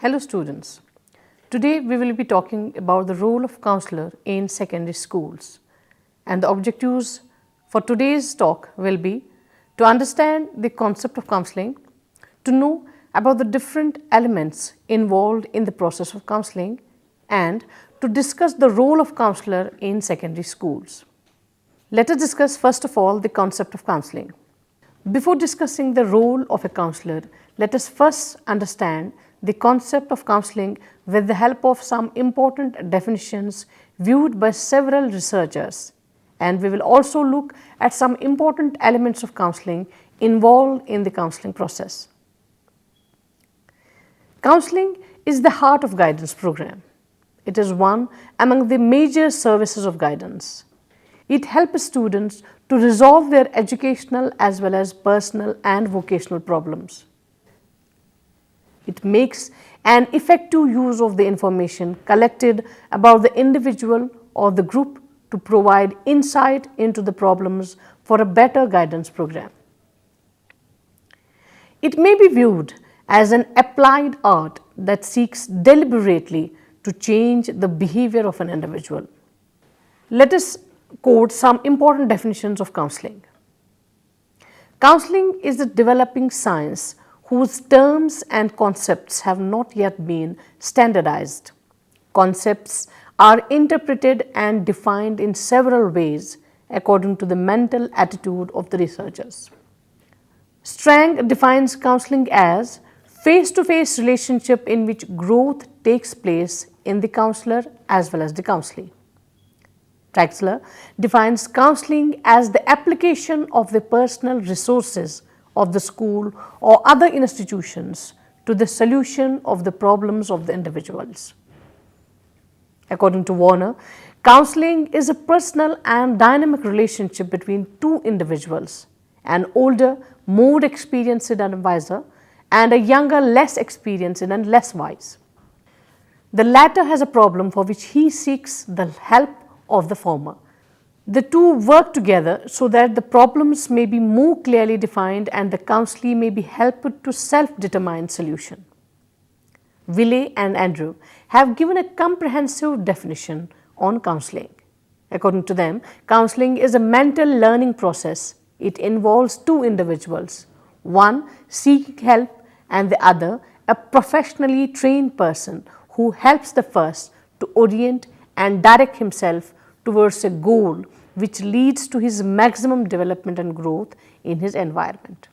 Hello students, today we will be talking about the role of counselor in secondary schools, and the objectives for today's talk will be to understand the concept of counseling, to know about the different elements involved in the process of counseling, and to discuss the role of counselor in secondary schools. Let us discuss first of all the concept of counseling. Before discussing the role of a counselor, let us first understand the concept of counseling with the help of some important definitions viewed by several researchers, and we will also look at some important elements of counseling involved in the counseling process. Counseling is the heart of guidance program. It is one among the major services of guidance. It helps students to resolve their educational as well as personal and vocational problems. It makes an effective use of the information collected about the individual or the group to provide insight into the problems for a better guidance program. It may be viewed as an applied art that seeks deliberately to change the behavior of an individual. Let us quote some important definitions of counseling. Counseling is a developing science whose terms and concepts have not yet been standardized. Concepts are interpreted and defined in several ways according to the mental attitude of the researchers. Strang defines counseling as face-to-face relationship in which growth takes place in the counselor as well as the counselee. Traxler defines counseling as the application of the personal resources of the school or other institutions to the solution of the problems of the individuals. According to Warner, counseling is a personal and dynamic relationship between two individuals, an older, more experienced advisor and a younger, less experienced and less wise. The latter has a problem for which he seeks the help of the former. The two work together so that the problems may be more clearly defined and the counselee may be helped to self-determine solution. Willey and Andrew have given a comprehensive definition on counseling. According to them, counseling is a mental learning process. It involves two individuals, one seeking help and the other a professionally trained person who helps the first to orient and direct himself towards a goal which leads to his maximum development and growth in his environment.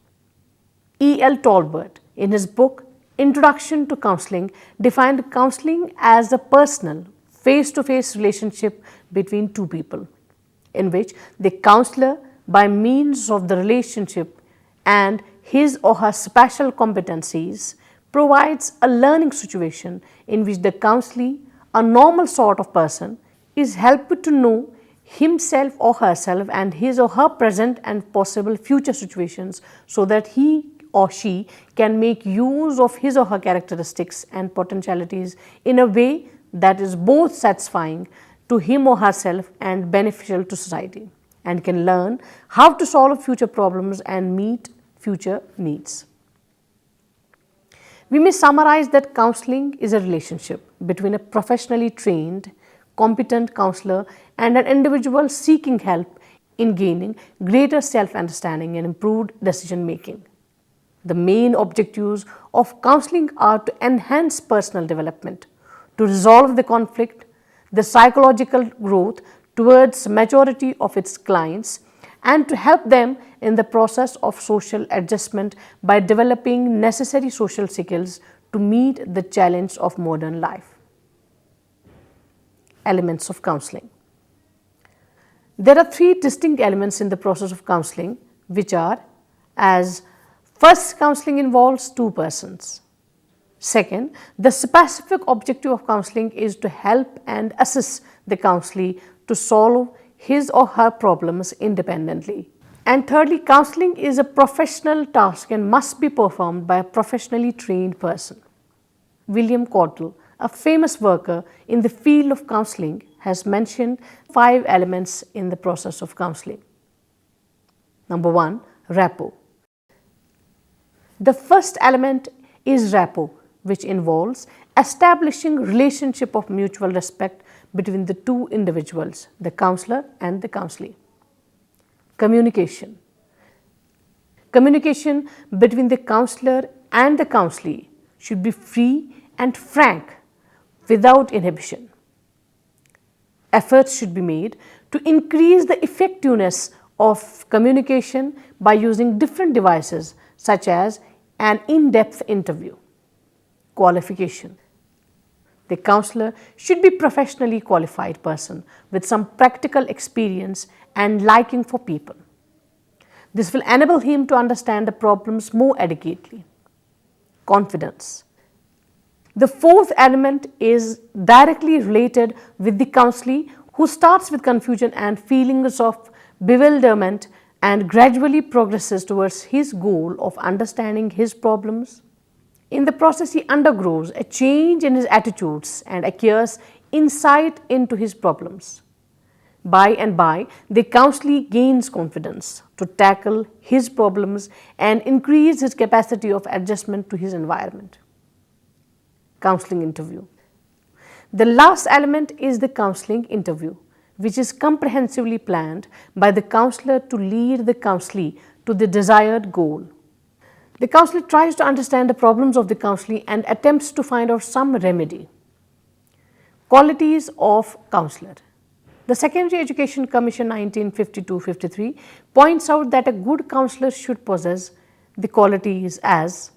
E.L. Tolbert, in his book Introduction to Counseling, defined counseling as a personal, face-to-face relationship between two people, in which the counselor, by means of the relationship and his or her special competencies, provides a learning situation in which the counselee, a normal sort of person, is helped to know himself or herself and his or her present and possible future situations so that he or she can make use of his or her characteristics and potentialities in a way that is both satisfying to him or herself and beneficial to society, and can learn how to solve future problems and meet future needs. We may summarize that counseling is a relationship between a professionally trained, competent counselor and an individual seeking help in gaining greater self-understanding and improved decision-making. The main objectives of counseling are to enhance personal development, to resolve the conflict, the psychological growth towards majority of its clients, and to help them in the process of social adjustment by developing necessary social skills to meet the challenge of modern life. Elements of counseling. There are three distinct elements in the process of counseling, which are as first, counseling involves two persons. Second, the specific objective of counseling is to help and assist the counselee to solve his or her problems independently. And thirdly, counseling is a professional task and must be performed by a professionally trained person. William Cottle, a famous worker in the field of counseling, has mentioned 5 elements in the process of counseling. Number 1, rapport. The first element is rapport, which involves establishing relationship of mutual respect between the two individuals, the counselor and the counselee. Communication. Communication between the counselor and the counselee should be free and frank without inhibition. Efforts should be made to increase the effectiveness of communication by using different devices such as an in-depth interview. Qualification. The counselor should be a professionally qualified person with some practical experience and liking for people. This will enable him to understand the problems more adequately. Confidence. The fourth element is directly related with the counselee, who starts with confusion and feelings of bewilderment and gradually progresses towards his goal of understanding his problems. In the process, he undergoes a change in his attitudes and acquires insight into his problems. By and by, the counselee gains confidence to tackle his problems and increase his capacity of adjustment to his environment. Counseling interview. The last element is the counseling interview, which is comprehensively planned by the counselor to lead the counselee to the desired goal. The counselor tries to understand the problems of the counselee and attempts to find out some remedy. Qualities of counselor. The Secondary Education Commission 1952-53 points out that a good counselor should possess the qualities as: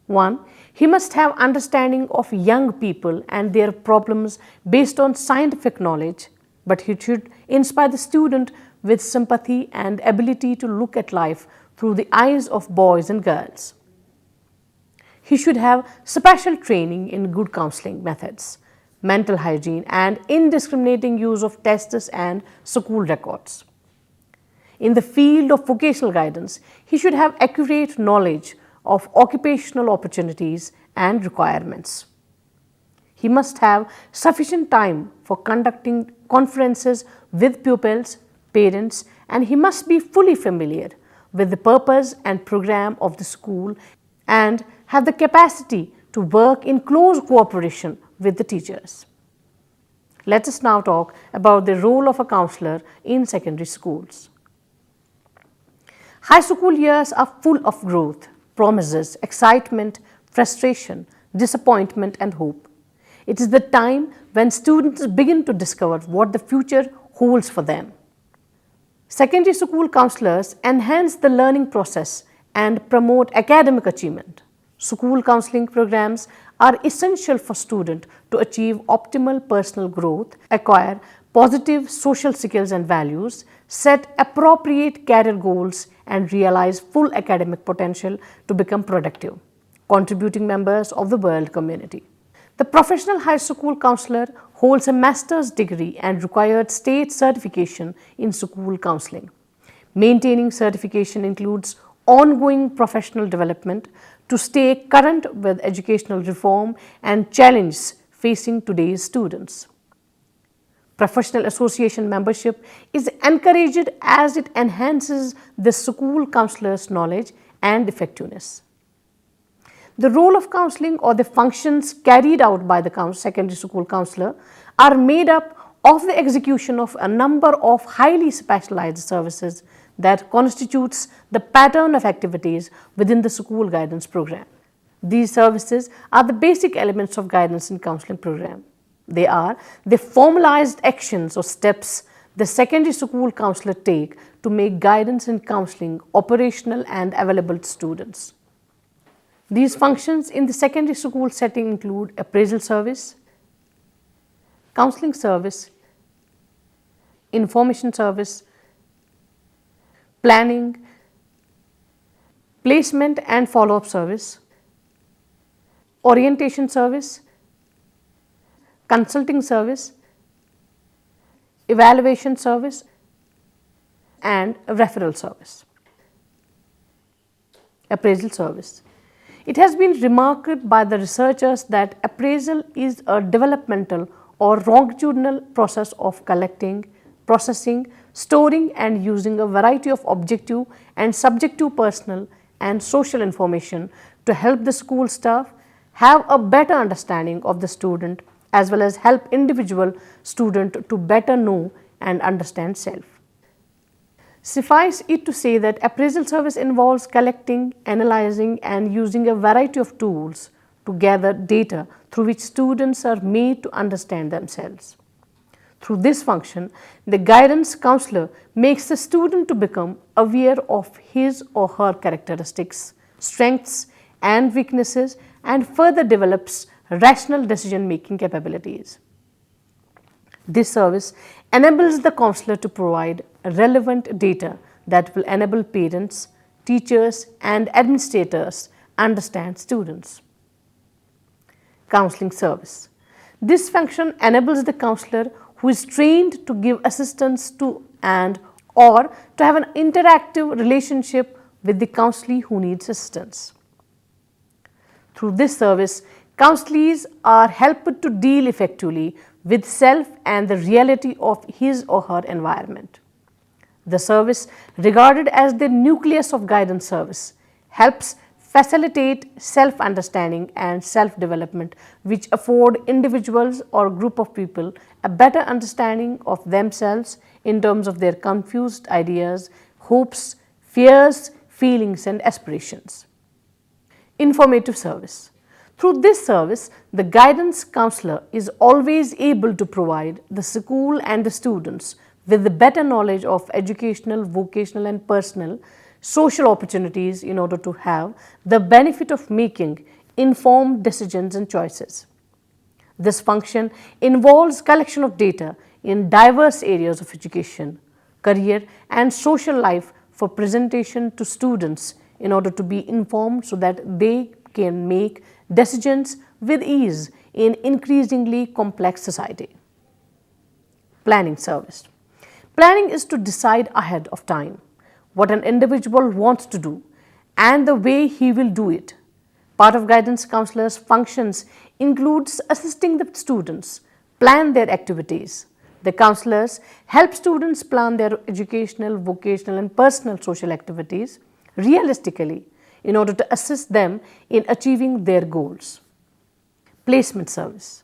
1. He must have understanding of young people and their problems based on scientific knowledge, but he should inspire the student with sympathy and ability to look at life through the eyes of boys and girls. He should have special training in good counseling methods, mental hygiene, and indiscriminating use of tests and school records. In the field of vocational guidance, he should have accurate knowledge of occupational opportunities and requirements. He must have sufficient time for conducting conferences with pupils, parents, and he must be fully familiar with the purpose and program of the school and have the capacity to work in close cooperation with the teachers. Let us now talk about the role of a counselor in secondary schools. High school years are full of growth, promises, excitement, frustration, disappointment, and hope. It is the time when students begin to discover what the future holds for them. Secondary school counselors enhance the learning process and promote academic achievement. School counseling programs are essential for students to achieve optimal personal growth, acquire positive social skills and values, set appropriate career goals, and realize full academic potential to become productive, contributing members of the world community. The professional high school counselor holds a master's degree and required state certification in school counseling. Maintaining certification includes ongoing professional development to stay current with educational reform and challenges facing today's students. Professional association membership is encouraged as it enhances the school counselor's knowledge and effectiveness. The role of counseling or the functions carried out by the secondary school counselor are made up of the execution of a number of highly specialized services that constitutes the pattern of activities within the school guidance program. These services are the basic elements of guidance and counseling program. They are the formalized actions or steps the secondary school counselor take to make guidance and counseling operational and available to students. These functions in the secondary school setting include appraisal service, counseling service, information service, planning, placement and follow-up service, orientation service, consulting service, evaluation service, and referral service. Appraisal service. It has been remarked by the researchers that appraisal is a developmental or longitudinal process of collecting, processing, storing and using a variety of objective and subjective personal and social information to help the school staff have a better understanding of the student as well as help individual student to better know and understand self. Suffice it to say that appraisal service involves collecting, analyzing and using a variety of tools to gather data through which students are made to understand themselves. Through this function, the guidance counselor makes the student to become aware of his or her characteristics, strengths and weaknesses and further develops rational decision-making capabilities. This service enables the counselor to provide relevant data that will enable parents, teachers and administrators understand students. Counseling service. This function enables the counselor who is trained to give assistance to and or to have an interactive relationship with the counselee who needs assistance. Through this service, counselees are helped to deal effectively with self and the reality of his or her environment. The service, regarded as the nucleus of guidance service, helps facilitate self-understanding and self-development which afford individuals or group of people a better understanding of themselves in terms of their confused ideas, hopes, fears, feelings and aspirations. Informative service. Through this service, the guidance counselor is always able to provide the school and the students with the better knowledge of educational, vocational and personal social opportunities in order to have the benefit of making informed decisions and choices. This function involves collection of data in diverse areas of education, career and social life for presentation to students in order to be informed so that they can make decisions with ease in increasingly complex society. Planning service. Planning is to decide ahead of time what an individual wants to do and the way he will do it. Part of guidance counselor's functions includes assisting the students plan their activities. The counselors help students plan their educational, vocational and personal social activities realistically in order to assist them in achieving their goals. Placement service.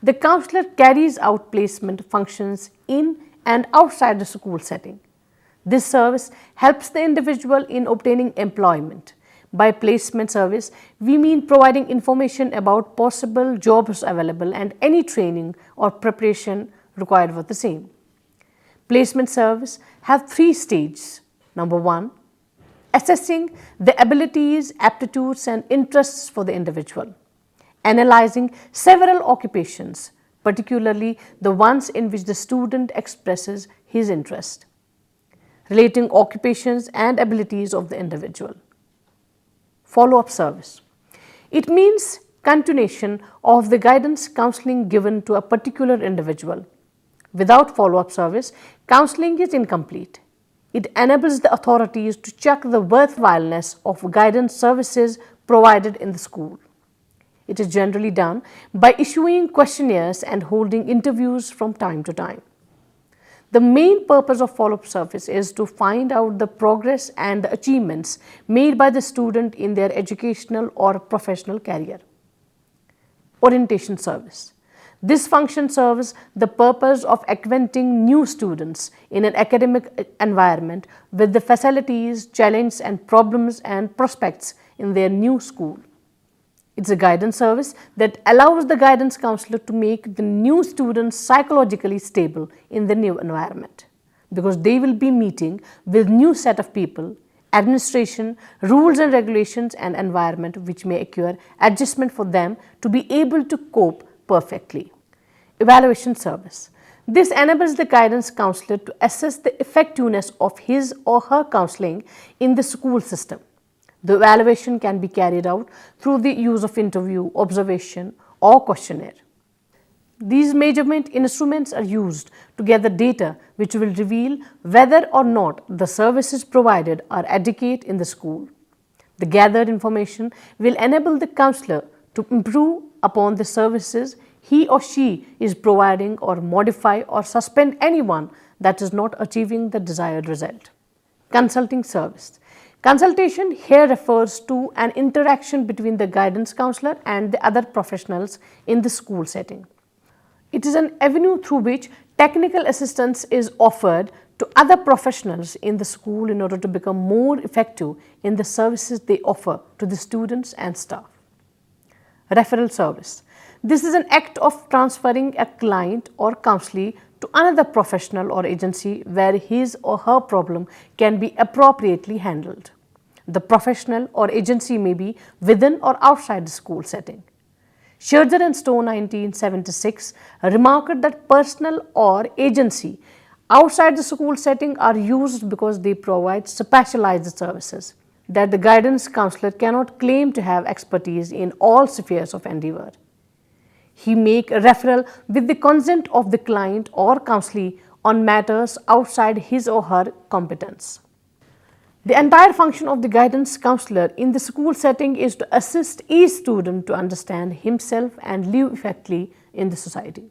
The counselor carries out placement functions in and outside the school setting. This service helps the individual in obtaining employment. By placement service, we mean providing information about possible jobs available and any training or preparation required for the same. Placement service have 3 stages. Number 1, assessing the abilities, aptitudes and interests for the individual. Analyzing several occupations, particularly the ones in which the student expresses his interest. Relating occupations and abilities of the individual. Follow-up service. It means continuation of the guidance counseling given to a particular individual. Without follow-up service, counseling is incomplete. It enables the authorities to check the worthwhileness of guidance services provided in the school. It is generally done by issuing questionnaires and holding interviews from time to time. The main purpose of follow-up service is to find out the progress and the achievements made by the student in their educational or professional career. Orientation service. This function serves the purpose of acquainting new students in an academic environment with the facilities, challenges and problems and prospects in their new school. It's a guidance service that allows the guidance counselor to make the new students psychologically stable in the new environment because they will be meeting with new set of people, administration, rules and regulations and environment which may require adjustment for them to be able to cope perfectly. Evaluation service. This enables the guidance counselor to assess the effectiveness of his or her counseling in the school system. The evaluation can be carried out through the use of interview, observation or questionnaire. These measurement instruments are used to gather data which will reveal whether or not the services provided are adequate in the school. The gathered information will enable the counselor to improve upon the services he or she is providing or modify or suspend anyone that is not achieving the desired result. Consulting service. Consultation here refers to an interaction between the guidance counselor and the other professionals in the school setting. It is an avenue through which technical assistance is offered to other professionals in the school in order to become more effective in the services they offer to the students and staff. Referral service. This is an act of transferring a client or counselee to another professional or agency where his or her problem can be appropriately handled. The professional or agency may be within or outside the school setting. Scherzer and Stowe 1976 remarked that personnel or agency outside the school setting are used because they provide specialized services, that the guidance counselor cannot claim to have expertise in all spheres of endeavor. He make a referral with the consent of the client or counselee on matters outside his or her competence. The entire function of the guidance counselor in the school setting is to assist each student to understand himself and live effectively in the society.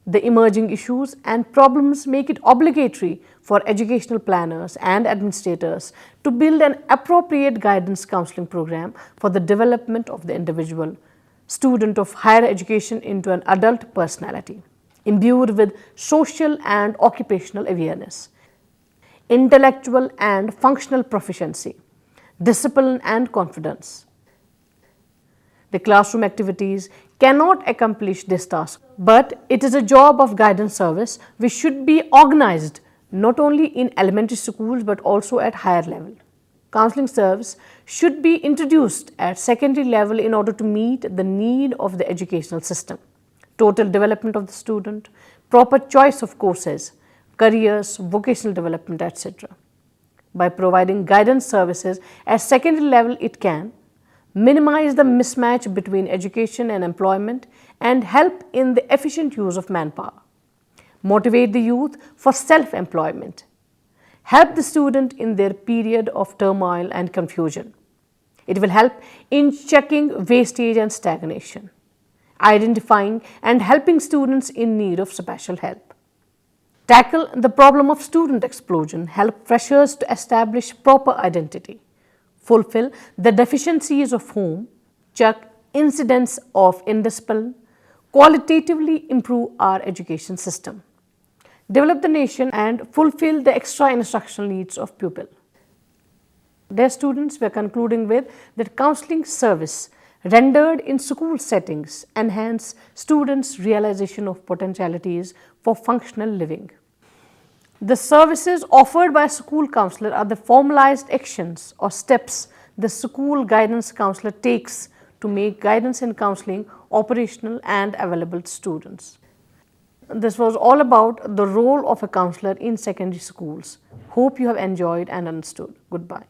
The emerging issues and problems make it obligatory for educational planners and administrators to build an appropriate guidance counseling program for the development of the individual student of higher education into an adult personality, imbued with social and occupational awareness, intellectual and functional proficiency, discipline and confidence. The classroom activities cannot accomplish this task, but it is a job of guidance service which should be organized not only in elementary schools but also at higher level. Counseling service should be introduced at secondary level in order to meet the need of the educational system, total development of the student, proper choice of courses, careers, vocational development, etc. By providing guidance services at secondary level, it can minimize the mismatch between education and employment and help in the efficient use of manpower, motivate the youth for self-employment, help the student in their period of turmoil and confusion. It will help in checking wastage and stagnation, identifying and helping students in need of special help. Tackle the problem of student explosion, help freshers to establish proper identity, fulfill the deficiencies of whom, check incidents of indiscipline, qualitatively improve our education system, develop the nation and fulfill the extra instructional needs of pupil. Dear students, we are concluding with that counseling service rendered in school settings enhance students' realization of potentialities for functional living. The services offered by a school counselor are the formalized actions or steps the school guidance counselor takes to make guidance and counseling operational and available to students. This was all about the role of a counselor in secondary schools. Hope you have enjoyed and understood. Goodbye.